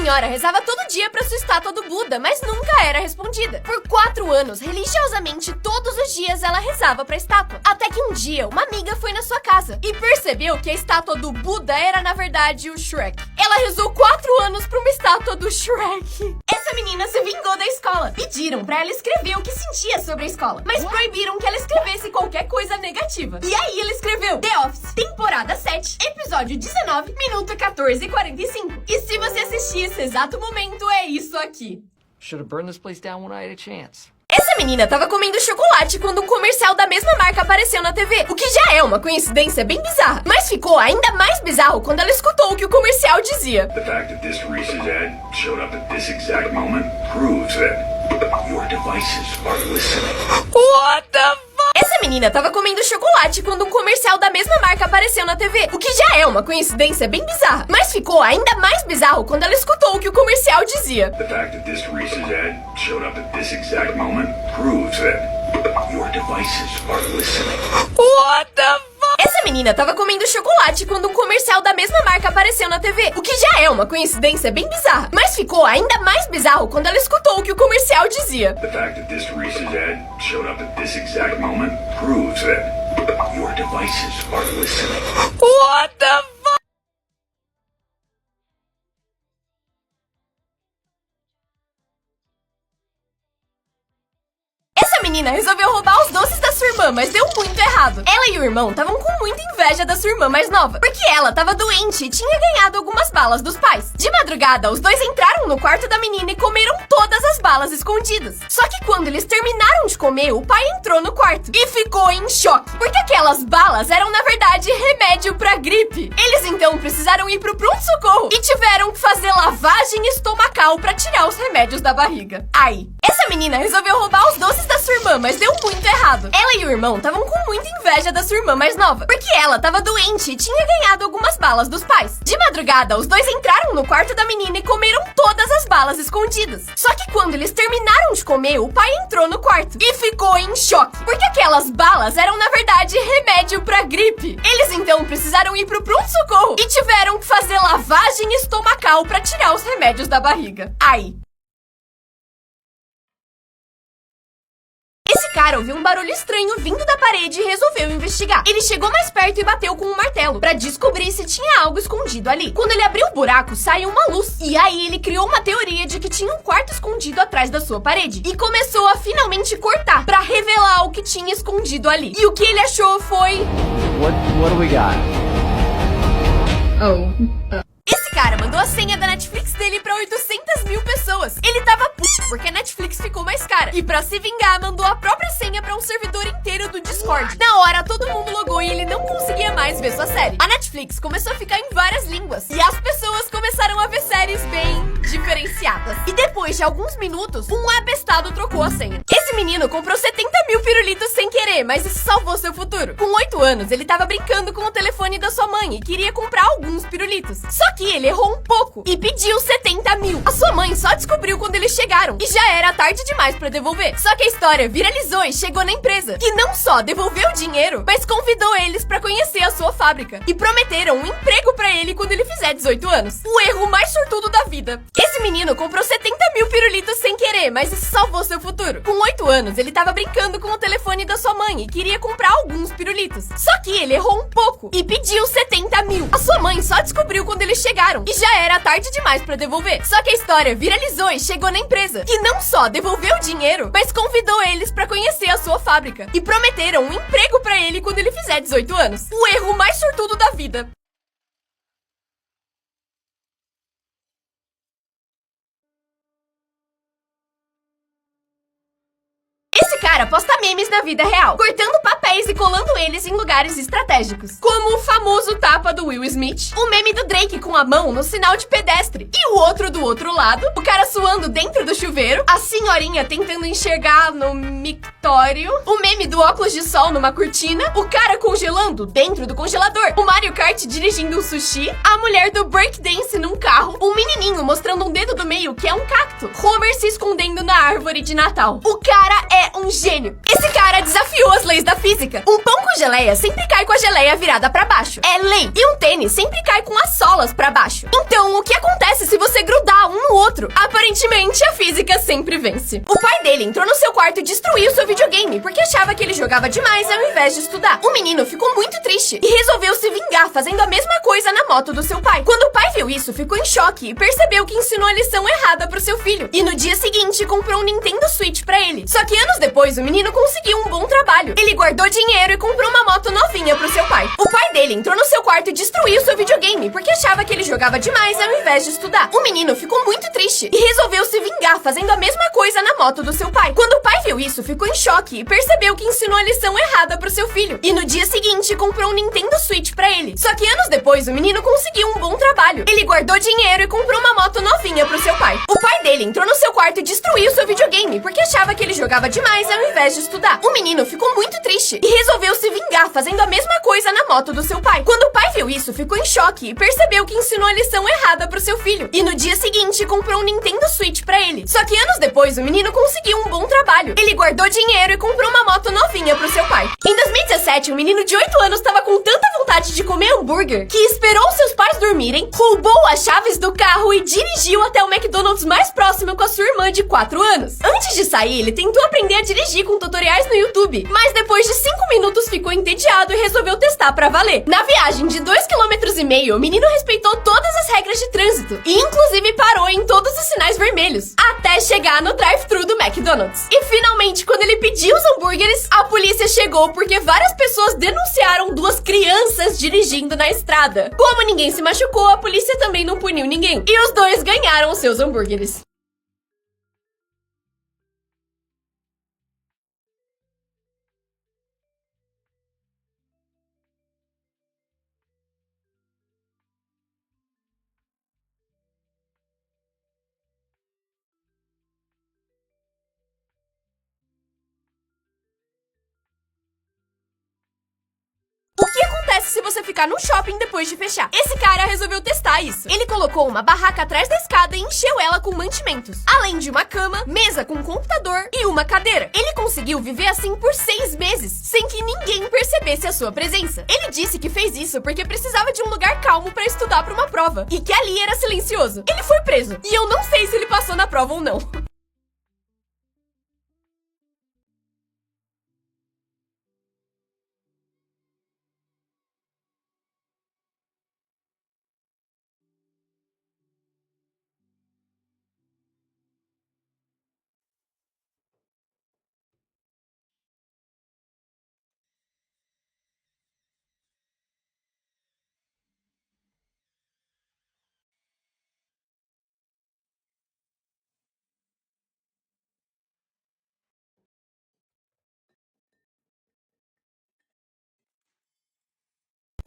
senhora rezava todo dia pra sua estátua do Buda, mas nunca era respondida. Por 4 anos, religiosamente, todos os dias ela rezava pra estátua. Até que um dia, uma amiga foi na sua casa e percebeu que a estátua do Buda era, na verdade, o Shrek. Ela rezou 4 anos pra uma estátua do Shrek. Essa menina se vingou da escola. Pediram pra ela escrever o que sentia sobre a escola, mas proibiram que ela escrevesse qualquer coisa negativa. E aí ela escreveu The Office, temporada 7, episódio 19, minuto 14:45. E se você assistir esse exato momento, é isso aqui. Should have burned this place down when I had a chance. Essa menina tava comendo chocolate quando um comercial da mesma marca apareceu na TV, o que já é uma coincidência bem bizarra. Mas ficou ainda mais bizarro quando ela escutou o que o comercial dizia. The fact that this Reese's ad showed up at this exact moment proves that your devices are listening. What the fuck? Essa menina tava comendo chocolate quando um comercial da mesma marca apareceu na TV, o que já é uma coincidência bem bizarra. Mas ficou ainda mais bizarro quando ela escutou o que o comercial dizia. The fact that this Reese's ad showed up at this exact moment proves that your devices are listening. What the fuck? Essa menina tava comendo chocolate quando um comercial da mesma marca apareceu na TV, o que já é uma coincidência bem bizarra. Mas ficou ainda mais bizarro quando ela escutou o que o comercial dizia. The fact that this Reese's ad showed up at this exact moment proves that your devices are listening. What the fuck? Essa menina resolveu roubar os doces da sua irmã, mas deu muito errado. Ela e o irmão estavam com muita inveja da sua irmã mais nova, porque ela tava doente e tinha ganhado algumas balas dos pais. De madrugada, os dois entraram no quarto da menina e comeram todas as balas escondidas. Só que quando eles terminaram de comer, o pai entrou no quarto e ficou em choque, porque aquelas balas eram, na verdade, remédio pra gripe. Eles então precisaram ir pro pronto-socorro e tiveram que fazer lavagem estomacal pra tirar os remédios da barriga. Aí, essa menina resolveu roubar os doces da sua irmã, mas deu muito errado. Ela e o irmão estavam com muita inveja da sua irmã mais nova, porque ela tava doente e tinha ganhado algumas balas dos pais. De madrugada, os dois entraram no quarto da menina e comeram todas as balas escondidas. Só que quando eles terminaram de comer, o pai entrou no quarto e ficou em choque, porque aquelas balas eram, na verdade, remédio pra gripe. Eles então precisaram ir pro pronto-socorro e tiveram que fazer lavagem estomacal pra tirar os remédios da barriga. Aí, esse cara ouviu um barulho estranho vindo da parede e resolveu investigar. Ele chegou mais perto e bateu com um martelo pra descobrir se tinha algo escondido ali. Quando ele abriu o buraco, saiu uma luz. E aí ele criou uma teoria de que tinha um quarto escondido atrás da sua parede. E começou a finalmente cortar pra revelar o que tinha escondido ali. E o que ele achou foi... What do we got? Esse cara mandou a senha da Netflix dele pra 800 mil pessoas. Ele tava puto porque a Netflix ficou mais cara. E pra se vingar, mandou a própria senha pra um servidor inteiro do Discord. Na hora, todo mundo logou e ele não conseguia mais ver sua série. A Netflix começou a ficar em várias línguas. E as pessoas começaram a ver séries bem diferenciadas. E depois de alguns minutos, um abestado trocou a senha. Esse menino comprou 70 mil pirulitos sem querer, mas isso salvou seu futuro. Com 8 anos, ele tava brincando com o telefone da sua mãe e queria comprar alguns pirulitos. Só que ele errou um pouco e pediu 70 mil. A sua mãe só descobriu quando eles chegaram e já era tarde demais pra devolver. Só que a história viralizou e chegou na empresa, que não só devolveu o dinheiro, mas convidou eles pra conhecer a sua fábrica e prometeram um emprego pra ele quando ele fizer 18 anos. O erro mais sortudo da vida. Esse menino comprou 70 mil pirulitos sem querer, mas isso salvou seu futuro. Com 8 anos, ele tava brincando com o telefone da sua mãe e queria comprar alguns pirulitos. Só que ele errou um pouco e pediu 70 mil. A sua mãe só descobriu quando eles chegaram e já era tarde demais pra devolver. Só que a história viralizou e chegou na empresa, que não só devolveu o dinheiro, mas convidou eles pra conhecer a sua fábrica e prometeram um emprego pra ele quando ele fizer 18 anos. O erro mais sortudo da vida. Esse cara posta memes na vida real, cortando papéis e colando eles em lugares estratégicos, como o famoso tapa do Will Smith, o meme do Drake com a mão no sinal de pedestre, e o outro do outro lado, o cara suando dentro do chuveiro, a senhorinha tentando enxergar no mictório, o meme do óculos de sol numa cortina, o cara congelando dentro do congelador, o Mario Kart dirigindo um sushi, a mulher do breakdance num carro, um menininho mostrando um dedo do meio que é um cacto, Homer se escondendo na árvore de Natal. O cara é um gênio. Esse cara desafiou as leis da física. Um pão com geleia sempre cai com a geleia virada pra baixo. É lei. E um tênis sempre cai com as solas pra baixo. Então, o que acontece se você grudar um no outro. Aparentemente, a física sempre vence. O pai dele entrou no seu quarto e destruiu seu videogame, porque achava que ele jogava demais ao invés de estudar. O menino ficou muito triste e resolveu se vingar, fazendo a mesma coisa na moto do seu pai. Quando o pai viu isso, ficou em choque e percebeu que ensinou a lição errada pro seu filho. E no dia seguinte, comprou um Nintendo Switch pra ele. Só que anos depois, o menino conseguiu um bom trabalho. Ele guardou dinheiro e comprou uma moto novinha pro seu pai. O pai dele entrou no seu quarto e destruiu seu videogame, porque achava que ele jogava demais ao invés de estudar. O menino ficou muito triste e resolveu se vingar, fazendo a mesma coisa na moto do seu pai. Quando o pai viu isso, ficou em choque e percebeu que ensinou a lição errada pro seu filho. E no dia seguinte, comprou um Nintendo Switch pra ele. Só que anos depois, o menino conseguiu um bom trabalho. Ele guardou dinheiro e comprou uma moto novinha pro seu pai. O pai dele entrou no seu quarto e destruiu seu videogame, porque achava que ele jogava demais ao invés de estudar. O menino ficou muito triste e resolveu se vingar, fazendo a mesma coisa na moto do seu pai. Quando o pai viu isso, ficou em choque e percebeu que ensinou a lição errada pro seu filho. E no dia seguinte, comprou um Nintendo Switch pra ele. Só que anos depois, o menino conseguiu um bom trabalho. Ele guardou dinheiro e comprou uma moto novinha pro seu pai. Em 2017, um menino de 8 anos estava com tanta vontade de comer hambúrguer que esperou seus pais dormirem, roubou as chaves do carro e dirigiu até o McDonald's mais próximo com a sua irmã de 4 anos. Antes de sair, ele tentou aprender a dirigir com tutoriais no YouTube, mas depois de 5 minutos ficou entediado e resolveu testar pra valer. Na viagem de 2,5 km, o menino respeitou todas as regras de trânsito e inclusive parou em todos os sinais vermelhos, até chegar no drive-thru do McDonald's. E finalmente, quando ele pediu os hambúrgueres, a polícia chegou porque várias pessoas denunciaram 2 crianças dirigindo na estrada. Como ninguém se machucou, a polícia também não puniu ninguém. E os 2 ganharam os seus hambúrgueres. O que acontece se você ficar no shopping depois de fechar? Esse cara resolveu testar isso. Ele colocou uma barraca atrás da escada e encheu ela com mantimentos, além de uma cama, mesa com computador e uma cadeira. Ele conseguiu viver assim por 6 meses, sem que ninguém percebesse a sua presença. Ele disse que fez isso porque precisava de um lugar calmo pra estudar pra uma prova, e que ali era silencioso. Ele foi preso, e eu não sei se ele passou na prova ou não.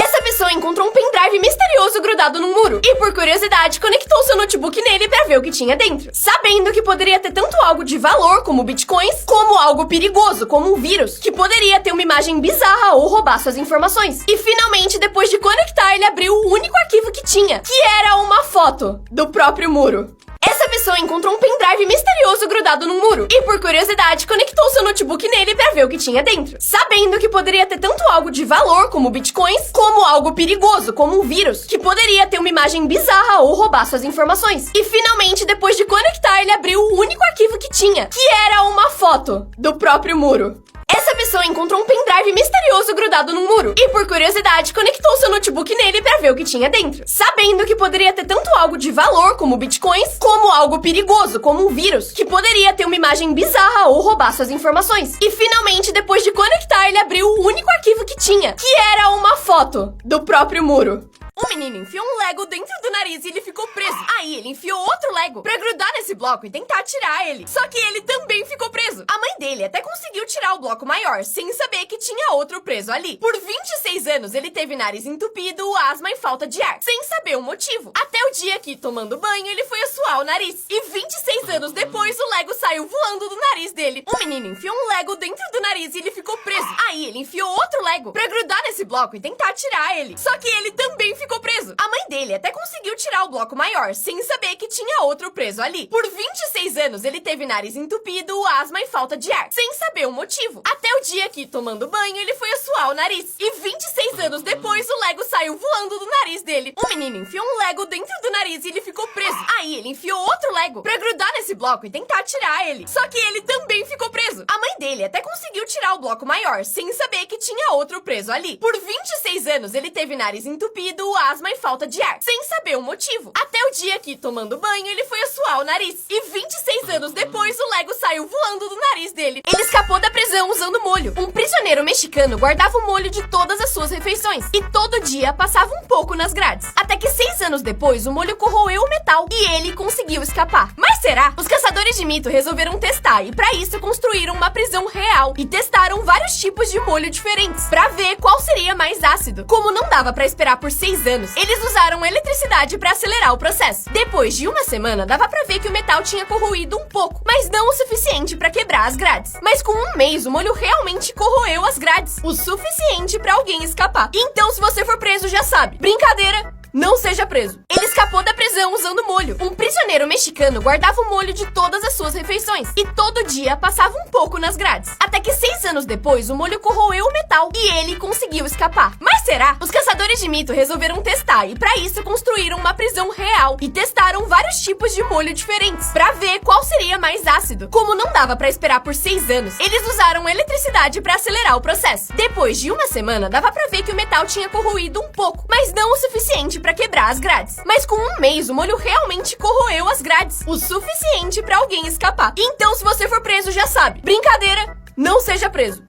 Essa pessoa encontrou um pendrive misterioso grudado num muro e, por curiosidade, conectou seu notebook nele pra ver o que tinha dentro, sabendo que poderia ter tanto algo de valor, como bitcoins, como algo perigoso, como um vírus, que poderia ter uma imagem bizarra ou roubar suas informações. E, finalmente, depois de conectar, ele abriu o único arquivo que tinha, que era uma foto do próprio muro. Essa pessoa encontrou um pendrive misterioso grudado num muro e, por curiosidade, conectou seu notebook nele pra ver o que tinha dentro, sabendo que poderia ter tanto algo de valor, como bitcoins, como algo perigoso, como um vírus, que poderia ter uma imagem bizarra ou roubar suas informações. E, finalmente, depois de conectar, ele abriu o único arquivo que tinha, que era uma foto do próprio muro. Essa pessoa encontrou um pendrive misterioso grudado num muro e, por curiosidade, conectou seu notebook nele pra ver o que tinha dentro, sabendo que poderia ter tanto algo de valor, como bitcoins, como algo perigoso, como um vírus, que poderia ter uma imagem bizarra ou roubar suas informações. E, finalmente, depois de conectar, ele abriu o único arquivo que tinha, que era uma foto do próprio muro. O menino enfiou um Lego dentro do nariz e ele ficou preso. Aí ele enfiou outro Lego pra grudar nesse bloco e tentar tirar ele. Só que ele também ficou preso. A mãe dele até conseguiu tirar o bloco maior, sem saber que tinha outro preso ali. Por 26 anos, ele teve nariz entupido, asma e falta de ar, sem saber o motivo. Até o dia que, tomando banho, ele foi assoar o nariz. E 26 anos depois, o Lego saiu voando do nariz dele. O menino enfiou um Lego dentro do nariz e ele ficou preso. Aí ele enfiou outro Lego pra grudar nesse bloco e tentar tirar ele. Só que ele também ficou ficou preso. A mãe dele até conseguiu tirar o bloco maior, sem saber que tinha outro preso ali. Por 26 anos, ele teve nariz entupido, asma e falta de ar, sem saber o motivo. Até o dia que, tomando banho, ele foi assoar o nariz. E 26 anos depois, o Lego saiu voando do nariz dele. O menino enfiou um Lego dentro do nariz e ele ficou preso. Aí ele enfiou outro Lego pra grudar nesse bloco e tentar tirar ele. Só que ele também ficou preso. A mãe dele até conseguiu tirar o bloco maior, sem saber que tinha outro preso ali. Por 26 anos, ele teve nariz entupido, asma e falta de ar, sem saber o motivo. Até o dia que, tomando banho, ele foi assoar o nariz. E 26 anos depois, o Lego saiu voando do nariz dele. Ele escapou da prisão usando molho. Um prisioneiro mexicano guardava o molho de todas as suas refeições e todo dia passava um pouco nas grades. Até que 6 anos depois, o molho corroeu o metal e ele conseguiu escapar. Mas será? Os caçadores de mito resolveram testar e para isso construíram uma prisão real e testaram vários tipos de molho diferentes para ver qual seria mais ácido. Como não dava para esperar por 6 anos, eles usaram eletricidade para acelerar o processo. Depois de uma semana, dava para ver que o metal tinha corroído um pouco, mas não o suficiente para quebrar as grades. Mas com um mês, o molho realmente corroeu as grades, o suficiente para alguém escapar. Então, se você for preso, já sabe. Brincadeira! Não seja preso. Ele escapou da prisão usando molho. Um prisioneiro mexicano guardava o molho de todas as suas refeições e todo dia passava um pouco nas grades. Até que 6 anos depois, o molho corroeu o metal e ele conseguiu escapar. Mas será? Os caçadores de mito resolveram testar e para isso construíram uma prisão real e testaram vários tipos de molho diferentes para ver qual seria mais ácido. Como não dava para esperar por 6 anos, eles usaram eletricidade para acelerar o processo. Depois de uma semana, dava para ver que o metal tinha corroído um pouco, mas não o suficiente para quebrar as grades. Mas com um mês, o molho realmente corroeu as grades, o suficiente para alguém escapar. Então, se você for preso, já sabe. Brincadeira, não seja preso.